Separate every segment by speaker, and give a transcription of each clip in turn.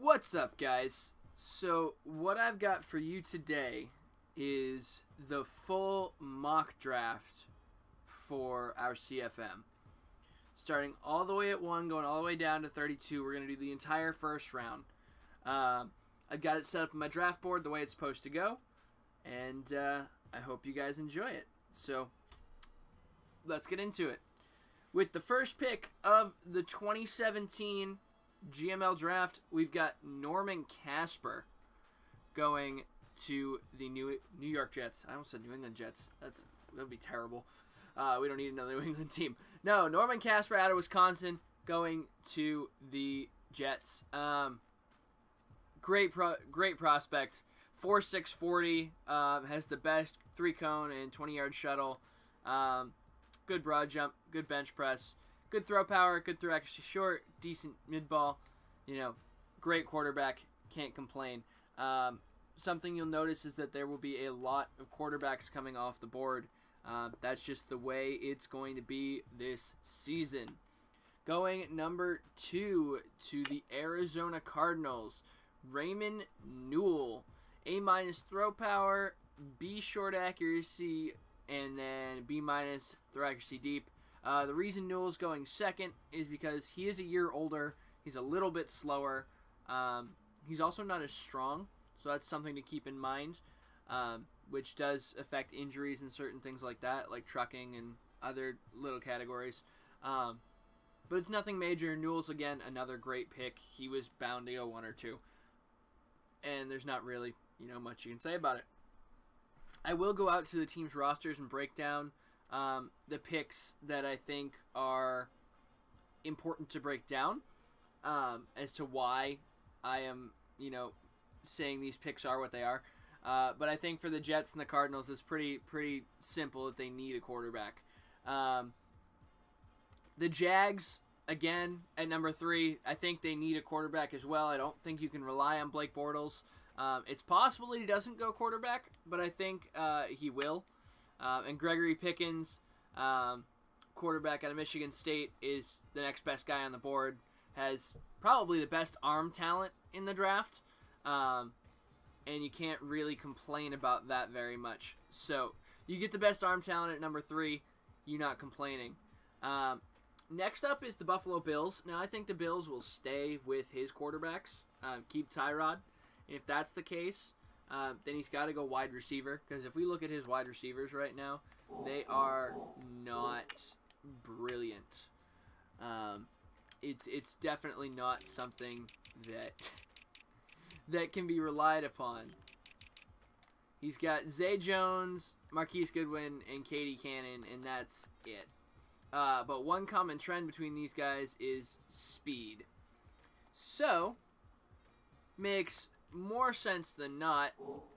Speaker 1: What's up, guys? So what I've got for you today is the full mock draft for our CFM. Starting all the way at 1, going all the way down to 32. We're going to do the entire first round. I've got it set up on my draft board the way it's supposed to go, and I hope you guys enjoy it. So let's get into it. With the first pick of the 2017 GML draft, we've got Norman Casper going to the New York Jets. I almost said New England Jets. That would be terrible. We don't need another New England team. No, Norman Casper out of Wisconsin going to the Jets. Great prospect. 4.6 40. Has the best 3-cone and 20-yard shuttle. Good broad jump. Good bench press. Good throw power. Good throw accuracy short. Decent mid ball. You know, great quarterback. Can't complain. Something you'll notice is that there will be a lot of quarterbacks coming off the board. That's just the way it's going to be this season. Going number 2 to the Arizona Cardinals, Raymond Newell. A- throw power, B short accuracy, and then B- throw accuracy deep. The reason Newell's going second is because he is a year older. He's a little bit slower. He's also not as strong, so that's something to keep in mind, which does affect injuries and certain things like that, like trucking and other little categories. But it's nothing major. Newell's, again, another great pick. He was bound to go 1 or 2. And there's not really, much you can say about it. I will go out to the team's rosters and break down the picks that I think are important to break down as to why I am, saying these picks are what they are. But I think for the Jets and the Cardinals, it's pretty simple that they need a quarterback. The Jags, again, at number 3, I think they need a quarterback as well. I don't think you can rely on Blake Bortles. It's possible he doesn't go quarterback, but I think he will. And Gregory Pickens, quarterback out of Michigan State, is the next best guy on the board. Has probably the best arm talent in the draft. And you can't really complain about that very much. So, you get the best arm talent at number 3. You're not complaining. Next up is the Buffalo Bills. Now, I think the Bills will stay with his quarterbacks. Keep Tyrod. And if that's the case, then he's got to go wide receiver. Because if we look at his wide receivers right now, they are not brilliant. It's definitely not something that can be relied upon. He's got Zay Jones, Marquise Goodwin, and Katie Cannon, and that's it. But one common trend between these guys is speed. So, makes more sense than not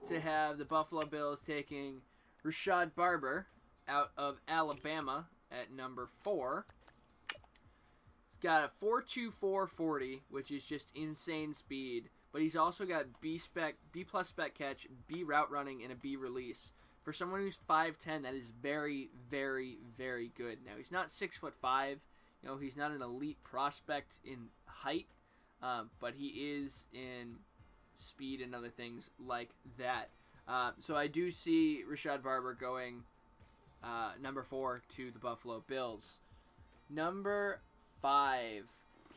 Speaker 1: to have the Buffalo Bills taking Rashad Barber out of Alabama at number 4. He's got a 4.24 40, which is just insane speed. But he's also got B plus spec catch, B route running, and a B release. For someone who's 5'10", that is very, very, very good. Now, he's not 6'5". He's not an elite prospect in height, but he is in speed and other things like that. So I do see Rashad Barber going number 4 to the Buffalo Bills. Number 5,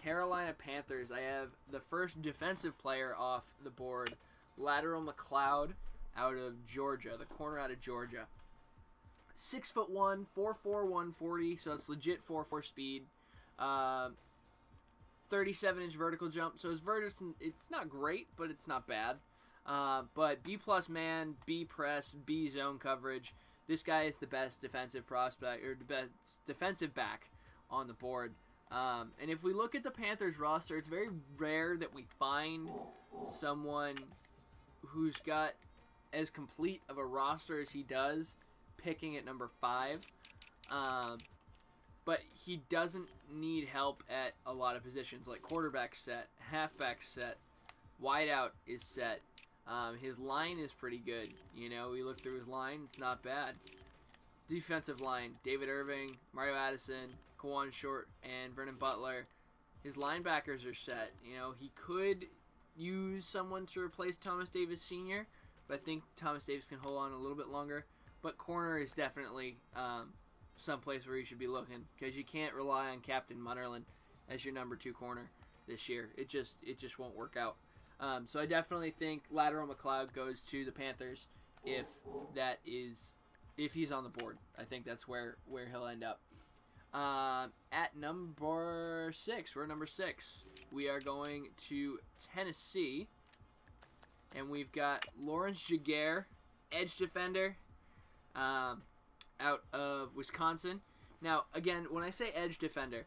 Speaker 1: Carolina Panthers. I have the first defensive player off the board, Lateral McLeod out of Georgia, the corner out of Georgia. 6'1", 4'4", 140, so it's legit 4.4 speed. 37-inch vertical jump, so his vertical, it's not great, but it's not bad. But B plus man, B press, B zone coverage. This guy is the best defensive prospect, or the best defensive back on the board. And if we look at the Panthers roster, it's very rare that we find someone who's got as complete of a roster as he does, picking at number 5. But he doesn't need help at a lot of positions, like quarterback set, halfback set, wideout is set. His line is pretty good. We look through his line, it's not bad. Defensive line, David Irving, Mario Addison, Kawan Short, and Vernon Butler. His linebackers are set. He could use someone to replace Thomas Davis Sr., but I think Thomas Davis can hold on a little bit longer. But corner is definitely someplace where you should be looking, because you can't rely on Captain Munnerlyn as your number 2 corner this year. It just won't work out. So I definitely think Lateral McLeod goes to the Panthers if he's on the board. I think that's where he'll end up. At number 6, we're number 6. We are going to Tennessee, and we've got Lawrence Jaguar, edge defender, out of Wisconsin. Now, again, when I say edge defender,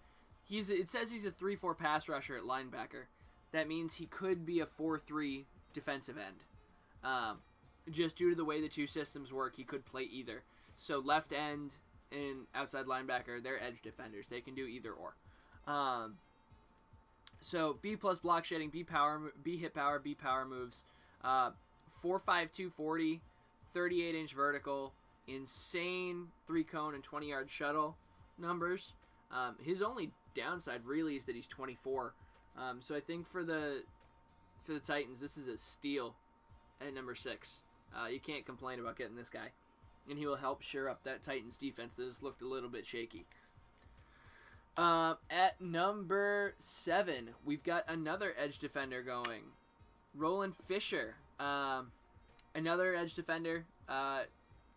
Speaker 1: it says he's a 3-4 pass rusher at linebacker. That means he could be a 4-3 defensive end. Just due to the way the two systems work, he could play either. So left end and outside linebacker, they're edge defenders. They can do either or. So B+ block shedding, B hit power, B power moves. 4.5 240, 38-inch vertical, insane 3-cone and 20-yard shuttle numbers. His only downside really is that he's 24. So I think for the Titans, this is a steal at number 6. You can't complain about getting this guy, and he will help shore up that Titans defense that has looked a little bit shaky. At number 7, we've got another edge defender going, Roland Fisher. Another edge defender.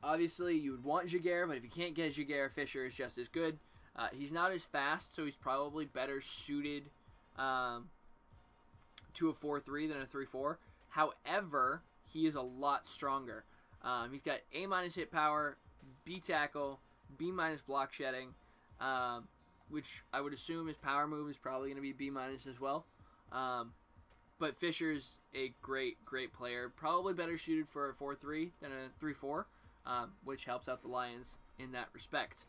Speaker 1: Obviously, you would want Jaguar, but if you can't get Jaguar, Fisher is just as good. He's not as fast, so he's probably better suited to a 4-3 than a 3-4. However, he is a lot stronger. He's got A- hit power, B tackle, B- block shedding, which I would assume his power move is probably going to be B- as well. But Fisher's a great player. Probably better suited for a 4-3 than a 3-4, which helps out the Lions in that respect.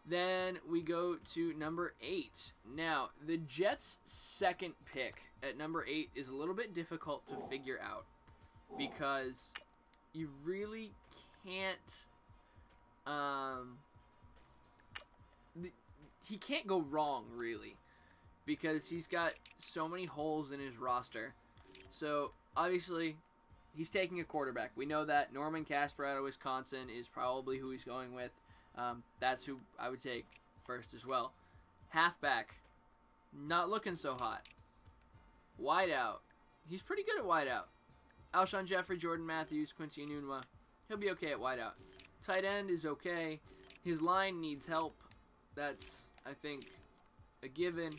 Speaker 1: Then we go to number 8. Now, the Jets' second pick at number 8 is a little bit difficult to figure out, because you really can't... he can't go wrong, really, because he's got so many holes in his roster. So, obviously, he's taking a quarterback. We know that. Norman Casper out of Wisconsin is probably who he's going with. That's who I would take first as well. Halfback, not looking so hot. Wideout, he's pretty good at wideout. Alshon Jeffrey, Jordan Matthews, Quincy Enunwa, he'll be okay at wideout. Tight end is okay. His line needs help. That's, I think, a given.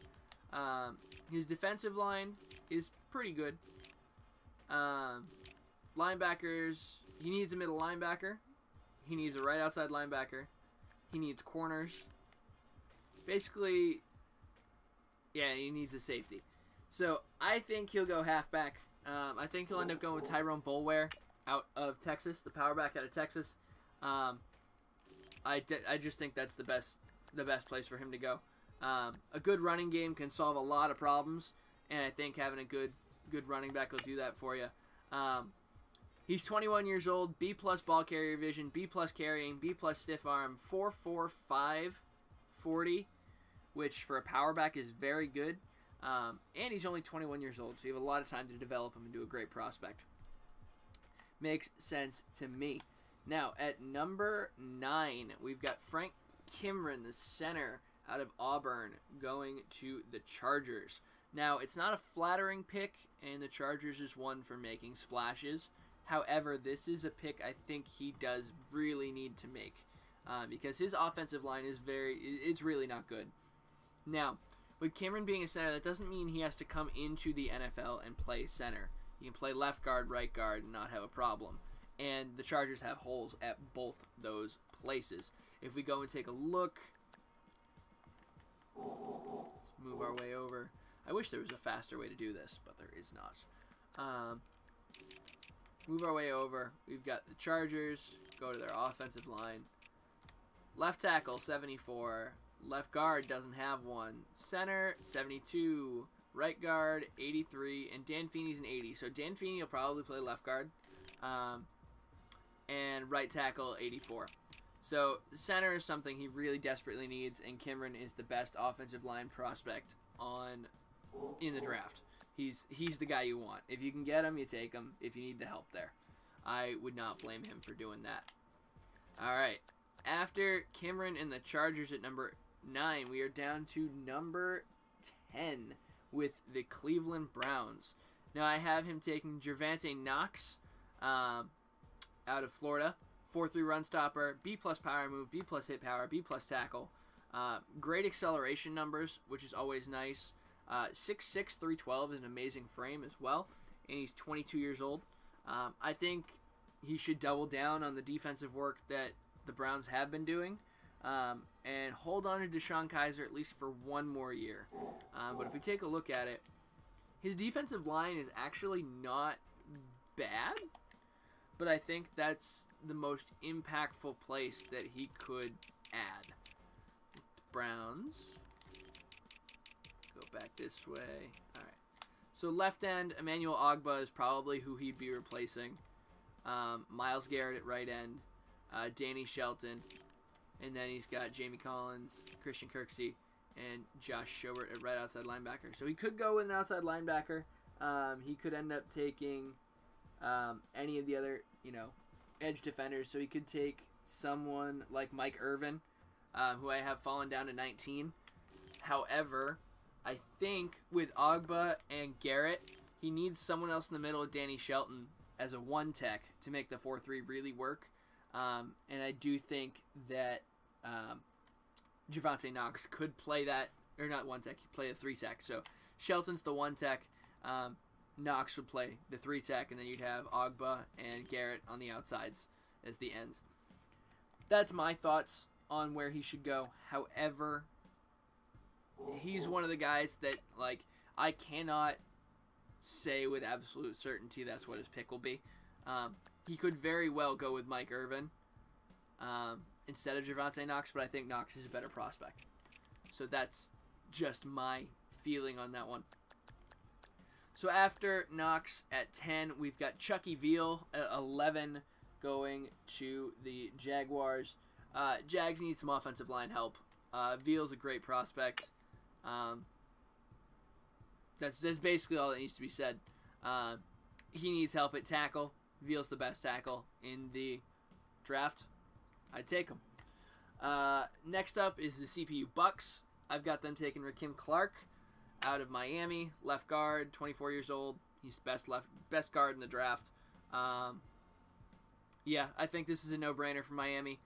Speaker 1: His defensive line is pretty good. Linebackers, he needs a middle linebacker. He needs a right outside linebacker. He needs corners. Basically, yeah, he needs a safety. So I think he'll go halfback. I think he'll end up going with Tyrone Boulware out of Texas, the power back out of Texas. I just think that's the best place for him to go. A good running game can solve a lot of problems, and I think having a good running back will do that for you. He's 21 years old, B+ ball carrier vision, B+ carrying, B+ stiff arm, 4.45 40, which for a power back is very good. And he's only 21 years old, so you have a lot of time to develop him into a great prospect. Makes sense to me. Now, at number 9, we've got Frank Kimron, the center out of Auburn, going to the Chargers. Now, it's not a flattering pick, and the Chargers is one for making splashes. However, this is a pick I think he does really need to make, because his offensive line is it's really not good. Now, with Cameron being a center, that doesn't mean he has to come into the NFL and play center. He can play left guard, right guard, and not have a problem. And the Chargers have holes at both those places. If we go and take a look, let's move our way over. I wish there was a faster way to do this, but there is not. Move our way over. We've got the Chargers. Go to their offensive line. Left tackle, 74. Left guard doesn't have one. Center, 72. Right guard, 83. And Dan Feeney's an 80. So Dan Feeney will probably play left guard. And right tackle, 84. So center is something he really desperately needs, and Kimron is the best offensive line prospect in the draft. He's the guy you want. If you can get him, you take him. If you need the help there, I would not blame him for doing that. All right. After Cameron and the Chargers at number 9, we are down to number 10 with the Cleveland Browns. Now I have him taking Gervonta Knox out of Florida. 4.3 run stopper, B+ power move, B+ hit power, B+ tackle. Great acceleration numbers, which is always nice. 6'6", 312 is an amazing frame as well, and he's 22 years old. I think he should double down on the defensive work that the Browns have been doing, and hold on to Deshaun Kaiser at least for one more year. But if we take a look at it, his defensive line is actually not bad, but I think that's the most impactful place that he could add. Browns. Go back this way. All right. So left end, Emmanuel Ogbah is probably who he'd be replacing. Myles Garrett at right end. Danny Shelton. And then he's got Jamie Collins, Christian Kirksey, and Josh Schobert at right outside linebacker. So he could go with an outside linebacker. He could end up taking any of the other, edge defenders. So he could take someone like Mike Irvin, who I have fallen down to 19. However, I think with Ogbah and Garrett, he needs someone else in the middle of Danny Shelton as a one tech to make the 4-3 really work. And I do think that Gervonta Knox could play that, or not one tech, play the 3 tech. So Shelton's the 1 tech, Knox would play the 3 tech, and then you'd have Ogbah and Garrett on the outsides as the ends. That's my thoughts on where he should go. However, he's one of the guys that, I cannot say with absolute certainty that's what his pick will be. He could very well go with Mike Irvin instead of Gervonta Knox, but I think Knox is a better prospect. So that's just my feeling on that one. So after Knox at 10, we've got Chucky Veal at 11 going to the Jaguars. Jags need some offensive line help. Veal's a great prospect. That's basically all that needs to be said. He needs help at tackle. Veal's the best tackle in the draft. I'd take him. Next up is the CPU Bucks. I've got them taking Rakim Clark out of Miami, left guard, 24 years old. He's best guard in the draft. Yeah, I think this is a no-brainer for Miami.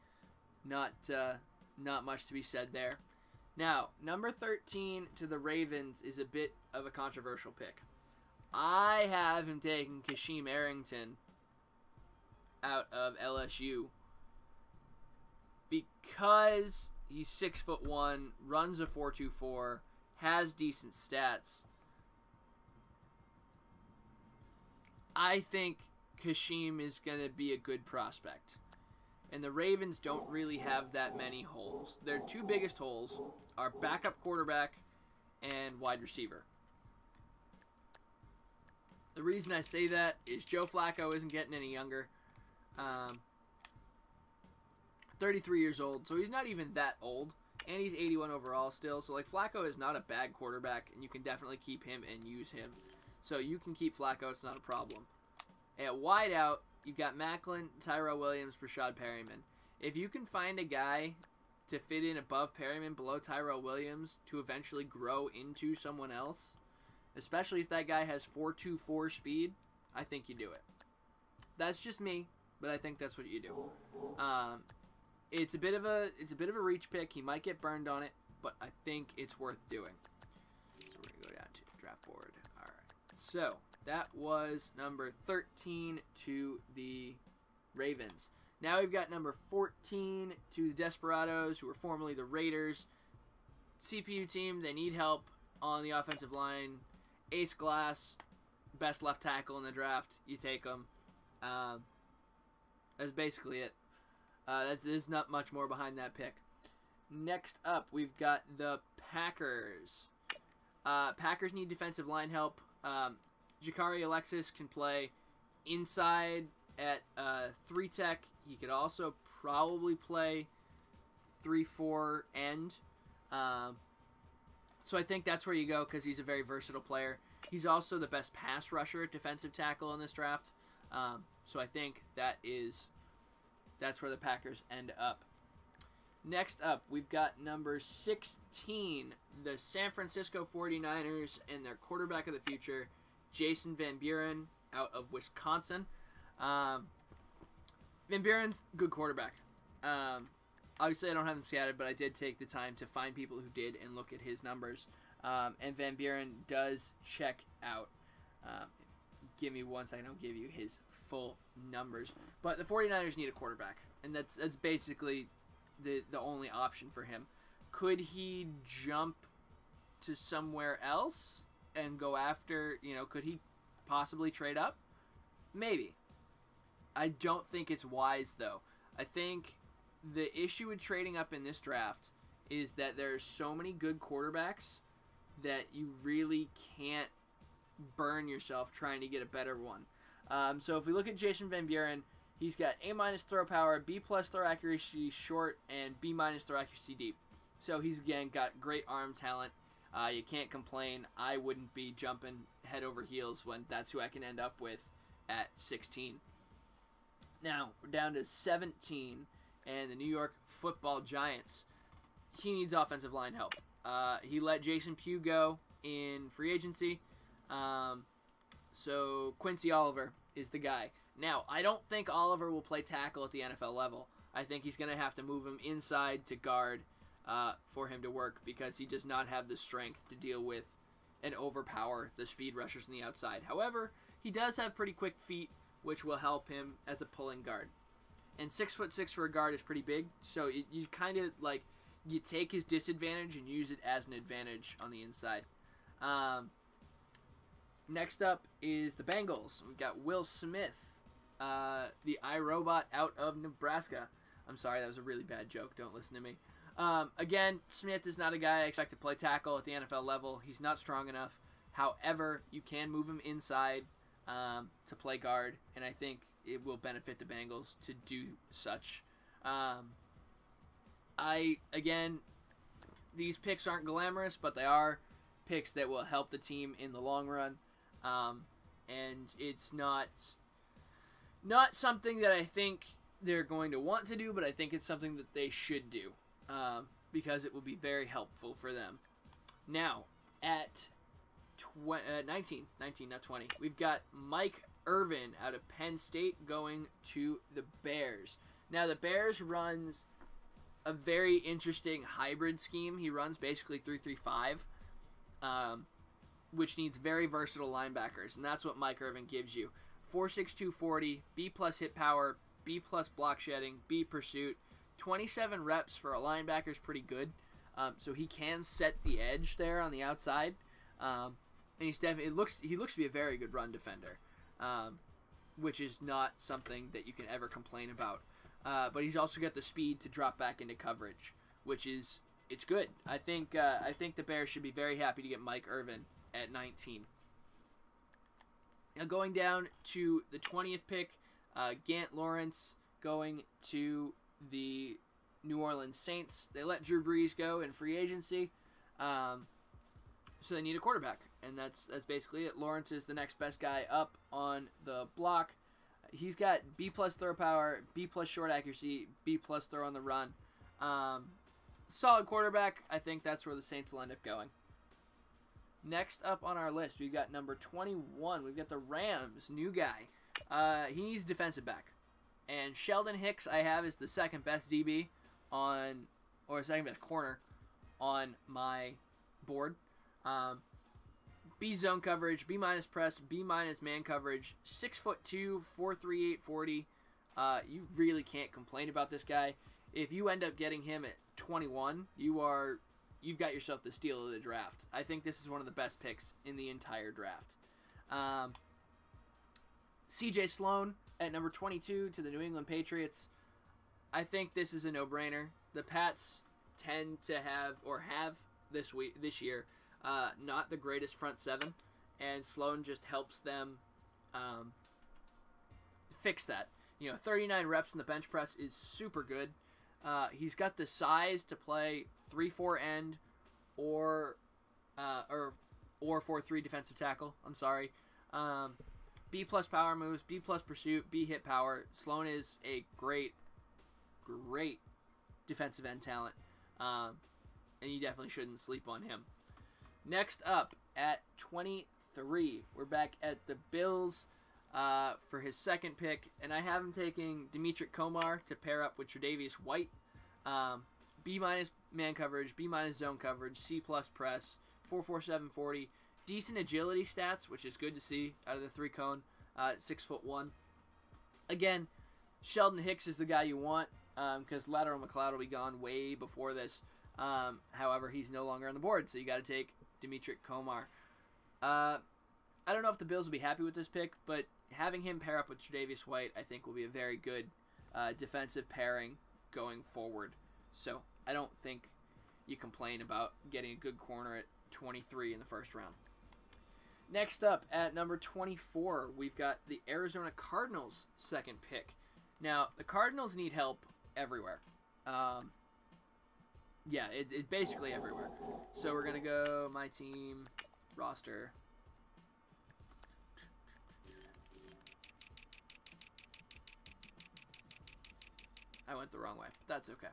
Speaker 1: Not much to be said there. Now, number 13 to the Ravens is a bit of a controversial pick. I have him taking Kashim Arrington out of LSU because he's 6'1", runs a 4.24, has decent stats. I think Kashim is going to be a good prospect. And the Ravens don't really have that many holes. Their two biggest holes are backup quarterback and wide receiver. The reason I say that is Joe Flacco isn't getting any younger. 33 years old, so he's not even that old. And he's 81 overall still. So, Flacco is not a bad quarterback, and you can definitely keep him and use him. So, you can keep Flacco. It's not a problem. At wideout, you've got Macklin, Tyrell Williams, Rashad Perryman. If you can find a guy to fit in above Perryman, below Tyrell Williams, to eventually grow into someone else, especially if that guy has 4.24 speed, I think you do it. That's just me, but I think that's what you do. It's a bit of a reach pick. He might get burned on it, but I think it's worth doing. So we're gonna go down to the draft board. All right. So that was number 13 to the Ravens. Now we've got number 14 to the Desperados, who were formerly the Raiders. CPU team, they need help on the offensive line. Ace Glass, best left tackle in the draft. You take him. That's basically it. There's not much more behind that pick. Next up, we've got the Packers. Packers need defensive line help. Jakari Alexis can play inside at 3 tech. He could also probably play 3-4 end. So I think that's where you go because he's a very versatile player. He's also the best pass rusher at defensive tackle in this draft. So I think that's where the Packers end up. Next up, we've got number 16, the San Francisco 49ers and their quarterback of the future, Jason Van Buren out of Wisconsin. Van Buren's a good quarterback. Obviously, I don't have them scattered, but I did take the time to find people who did and look at his numbers. And Van Buren does check out. Give me one second, I'll give you his full numbers. But the 49ers need a quarterback, and that's basically the only option for him. Could he jump to somewhere else and go after, could he possibly trade up? Maybe. I don't think it's wise, though. I think the issue with trading up in this draft is that there are so many good quarterbacks that you really can't burn yourself trying to get a better one. So if we look at Jason Van Buren, he's got A- throw power, B+ throw accuracy short, and B- throw accuracy deep. So he's, again, got great arm talent. You can't complain. I wouldn't be jumping head over heels when that's who I can end up with at 16. Now, we're down to 17, and the New York Football Giants. He needs offensive line help. He let Jason Pugh go in free agency. So Quincy Oliver is the guy. Now, I don't think Oliver will play tackle at the NFL level. I think he's going to have to move him inside to guard for him to work because he does not have the strength to deal with and overpower the speed rushers on the outside. However, he does have pretty quick feet, which will help him as a pulling guard. And 6'6" for a guard is pretty big, so you kind of you take his disadvantage and use it as an advantage on the inside. Next up is the Bengals. We've got Will Smith, the iRobot out of Nebraska. I'm sorry, that was a really bad joke. Don't listen to me. Again, Smith is not a guy I expect to play tackle at the NFL level. He's not strong enough. However, you can move him inside to play guard, and I think it will benefit the Bengals to do such. Again, these picks aren't glamorous, but they are picks that will help the team in the long run. And it's not something that I think they're going to want to do, but I think it's something that they should do because it will be very helpful for them. Now, at 19, not 20, we've got Mike Irvin out of Penn State going to the Bears. Now, the Bears runs a very interesting hybrid scheme. He runs basically 3-3-5, which needs very versatile linebackers, and that's what Mike Irvin gives you. 4.6 240, B+ hit power, B+ block shedding, B pursuit. 27 reps for a linebacker is pretty good. So he can set the edge there on the outside. And he's definitely he looks to be a very good run defender, which is not something that you can ever complain about. But he's also got the speed to drop back into coverage, which is it's good. I think the Bears should be very happy to get Mike Irvin at 19. Now going down to the 20th pick, Gant Lawrence going to the New Orleans Saints. They let Drew Brees go in free agency, so they need a quarterback, and that's basically it. Lawrence is the next best guy up on the block. He's got B+ throw power, B+ short accuracy, B+ throw on the run. Solid quarterback. I think that's where the Saints will end up going. Next up on our list, we've got number 21. We've got the Rams, new guy. He needs defensive back. And Sheldon Hicks I have is the second best DB or second best corner on my board. B zone coverage, B- press, B- man coverage, 6'2", 4.38 40. You really can't complain about this guy. If you end up getting him at 21, you've got yourself the steal of the draft. I think this is one of the best picks in the entire draft. CJ Sloan at number 22 to the New England Patriots. I think this is a no-brainer. The Pats tend to have this year not the greatest front seven, and Sloan just helps them fix that. 39 reps in the bench press is super good. He's got the size to play 3-4 end or or 4-3 defensive tackle. I'm sorry. B plus power moves, B plus pursuit, B hit power. Sloan is a great defensive end talent, and you definitely shouldn't sleep on him. Next up at 23, we're back at the Bills for his second pick, and I have him taking Dimitri Komar to pair up with Tre'Davious White. B minus man coverage, B minus zone coverage, C plus press, 4.47 40. Decent agility stats, which is good to see out of the 3-cone at 6'1". Again, Sheldon Hicks is the guy you want because Lateral McLeod will be gone way before this. However, he's no longer on the board, so you got to take Dimitri Komar. I don't know if the Bills will be happy with this pick, but having him pair up with Tre'Davious White, I think, will be a very good defensive pairing going forward. So I don't think you complain about getting a good corner at 23 in the first round. Next up at number 24, we've got the Arizona Cardinals' second pick. Now, the Cardinals need help everywhere. Yeah, it's basically everywhere. So we're going to go my team roster. I went the wrong way. That's okay.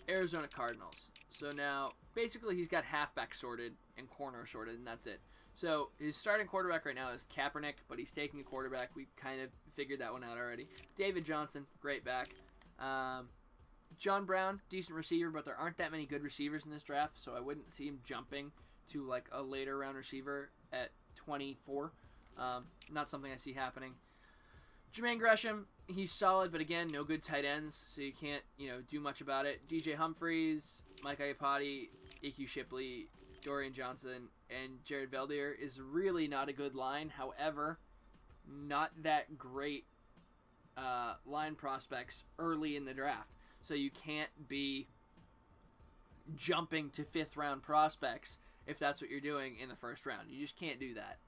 Speaker 1: Arizona Cardinals. So now, basically, he's got halfback sorted and corner sorted, and that's it. So his starting quarterback right now is Kaepernick, but he's taking a quarterback. We kind of figured that one out already. David Johnson, great back. John Brown, decent receiver, but there aren't that many good receivers in this draft, so I wouldn't see him jumping to like a later round receiver at 24. Not something I see happening. Jermaine Gresham, he's solid, but again, no good tight ends, so you can't, do much about it. DJ Humphries, Mike Iapati, A.Q. Shipley, Dorian Johnson, and Jared Veldier is really not a good line. However, not that great line prospects early in the draft. So you can't be jumping to 5th round prospects if that's what you're doing in the first round. You just can't do that.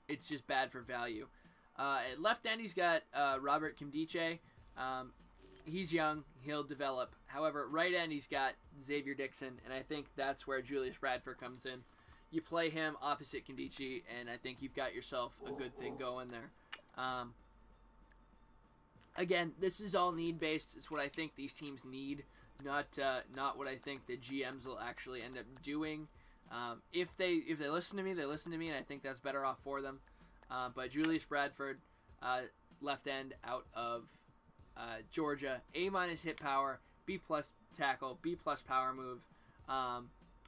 Speaker 1: It's just bad for value. At left end, he's got Robert Kimdiche. He's young. He'll develop. However, at right end, he's got Xavier Dixon, and I think that's where Julius Bradford comes in. You play him opposite Kimdiche, and I think you've got yourself a good thing going there. Again, this is all need-based. It's what I think these teams need, not what I think the GMs will actually end up doing. If they listen to me, they listen to me, and I think that's better off for them. But Julius Bradford, left end out of Georgia, A- hit power, B+ tackle, B+ power move.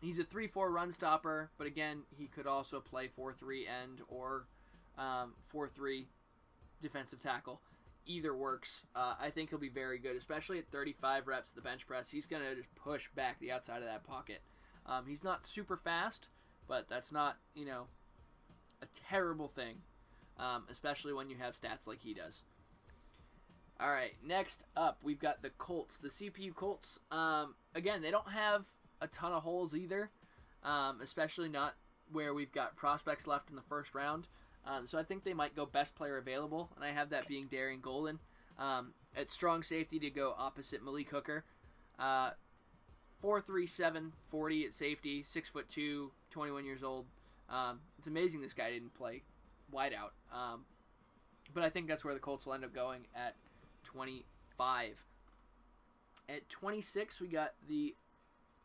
Speaker 1: He's a 3-4 run stopper, but again, he could also play 4-3 end or 4-3 defensive tackle. Either works. I think he'll be very good, especially at 35 reps at the bench press. He's going to just push back the outside of that pocket. He's not super fast, but that's not, a terrible thing, especially when you have stats like he does. All right, next up, we've got the Colts, the CPU Colts. Again, they don't have a ton of holes either, especially not where we've got prospects left in the first round. So I think they might go best player available, and I have that being Darian Golden. At strong safety to go opposite Malik Hooker. 4.37 40 at safety, 6'2", 21 years old. It's amazing this guy didn't play wideout. But I think that's where the Colts will end up going at 25. At 26, we got the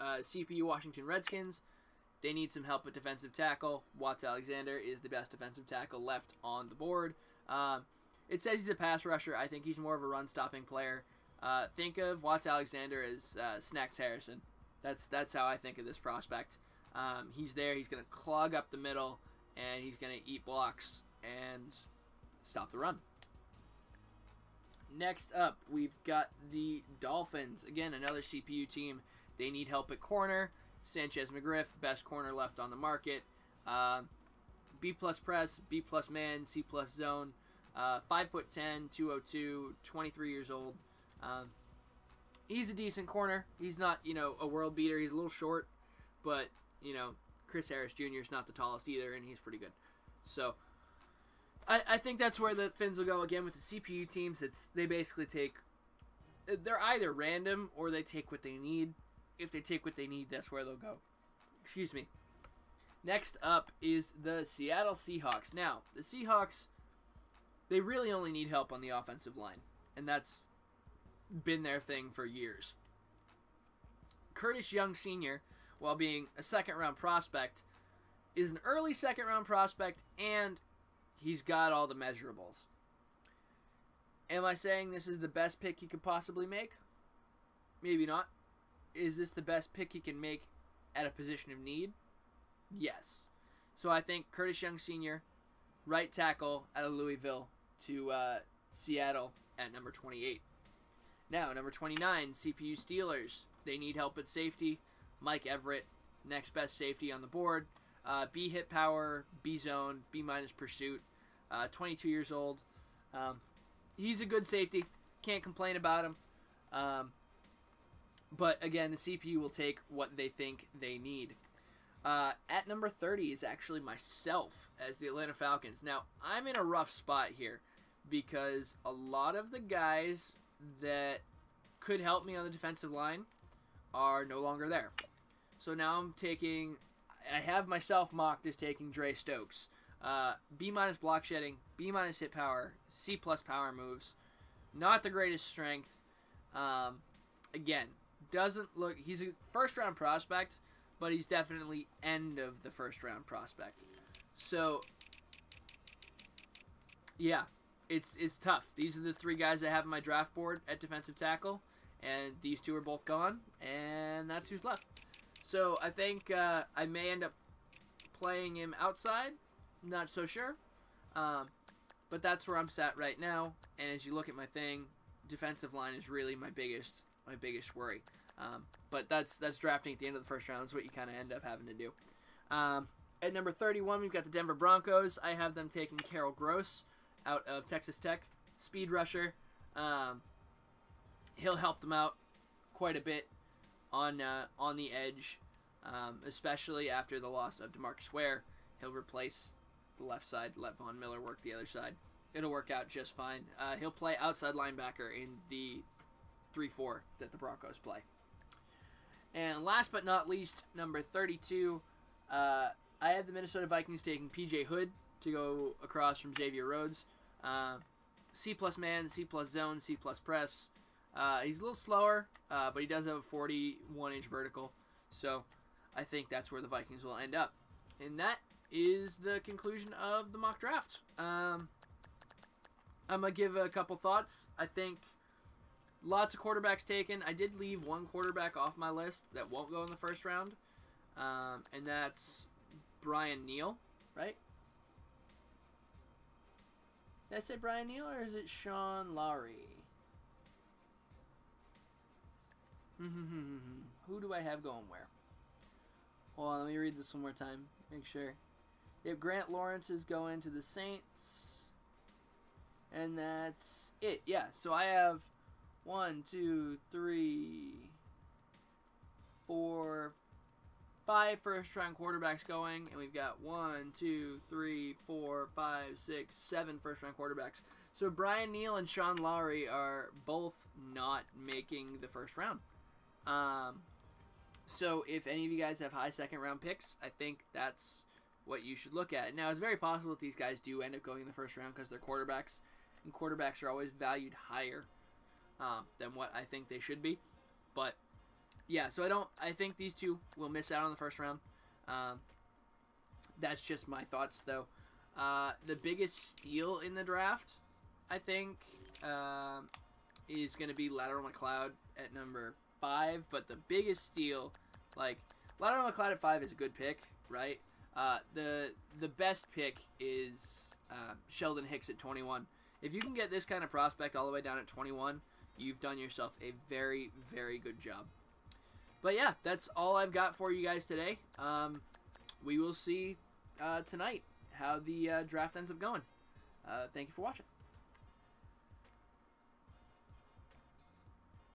Speaker 1: CPU Washington Redskins. They need some help at defensive tackle. Watts Alexander is the best defensive tackle left on the board. It says he's a pass rusher. I think he's more of a run-stopping player. Think of Watts Alexander as Snacks Harrison. That's how I think of this prospect. He's there. He's going to clog up the middle, and he's going to eat blocks and stop the run. Next up, we've got the Dolphins. Again, another CPU team. They need help at corner. Sanchez McGriff, best corner left on the market. B+ press, B+ man, C+ zone. 5'10", 202, 23 years old. He's a decent corner. He's not, a world beater. He's a little short, but, Chris Harris Jr. is not the tallest either, and he's pretty good. So, I think that's where the Fins will go again with the CPU teams. They basically take, they're either random or they take what they need. If they take what they need, that's where they'll go. Excuse me. Next up is the Seattle Seahawks. Now, the Seahawks, they really only need help on the offensive line, and that's been their thing for years. Curtis Young Sr., while being a second-round prospect, is an early second-round prospect, and he's got all the measurables. Am I saying this is the best pick he could possibly make? Maybe not. Is this the best pick he can make at a position of need? Yes. So I think Curtis Young Sr., right tackle out of Louisville to Seattle at number 28. Now, number 29, CPU Steelers. They need help at safety. Mike Everett, next best safety on the board. B hit power, B zone, B minus pursuit. 22 years old. He's a good safety. Can't complain about him. But again, the CPU will take what they think they need. At number 30 is actually myself as the Atlanta Falcons. Now, I'm in a rough spot here because a lot of the guys that could help me on the defensive line are no longer there. So now I have myself mocked as taking Dre Stokes. B minus block shedding, B minus hit power, C plus power moves. Not the greatest strength. Again, doesn't look, he's a first round prospect, but he's definitely end of the first round prospect. So, yeah, it's tough. These are the three guys I have on my draft board at defensive tackle, and these two are both gone, and that's who's left. So I think I may end up playing him outside. Not so sure. But that's where I'm sat right now. And as you look at my thing, defensive line is really my biggest worry. But that's drafting at the end of the first round. That's what you kind of end up having to do. At number 31, we've got the Denver Broncos. I have them taking Carroll Gross out of Texas Tech. Speed rusher. He'll help them out quite a bit on the edge, especially after the loss of DeMarcus Ware. He'll replace the left side, let Von Miller work the other side. It'll work out just fine. He'll play outside linebacker in the 3-4 that the Broncos play. And last but not least, number 32, I have the Minnesota Vikings taking P.J. Hood to go across from Xavier Rhodes. C plus man, C plus zone, C plus press. He's a little slower, but he does have a 41-inch vertical. So I think that's where the Vikings will end up. And that is the conclusion of the mock draft. I'm going to give a couple thoughts. I think lots of quarterbacks taken. I did leave one quarterback off my list that won't go in the first round. And that's Brian Neal, right? Did I say Brian Neal or is it Sean Lowry? Who do I have going where? Hold on, let me read this one more time. Make sure. Yep, Grant Lawrence is going to the Saints. And that's it. Yeah, so I have 1, 2, 3, 4, 5 first-round quarterbacks going. And we've got 1, 2, 3, 4, 5, 6, 7 first-round quarterbacks. So Brian Neal and Sean Lowry are both not making the first round. So if any of you guys have high second-round picks, I think that's what you should look at. Now, it's very possible that these guys do end up going in the first round because they're quarterbacks, and quarterbacks are always valued higher than what I think they should be. But yeah, so I think these two will miss out on the first round. That's just my thoughts, though. The biggest steal in the draft, I think, is going to be Lateral McLeod at number 5. But the biggest steal, like, Lateral McLeod at 5 is a good pick, right? The best pick is Sheldon Hicks at 21. If you can get this kind of prospect all the way down at 21, you've done yourself a very, very good job. But yeah, that's all I've got for you guys today. We will see tonight how the draft ends up going. Thank you for watching.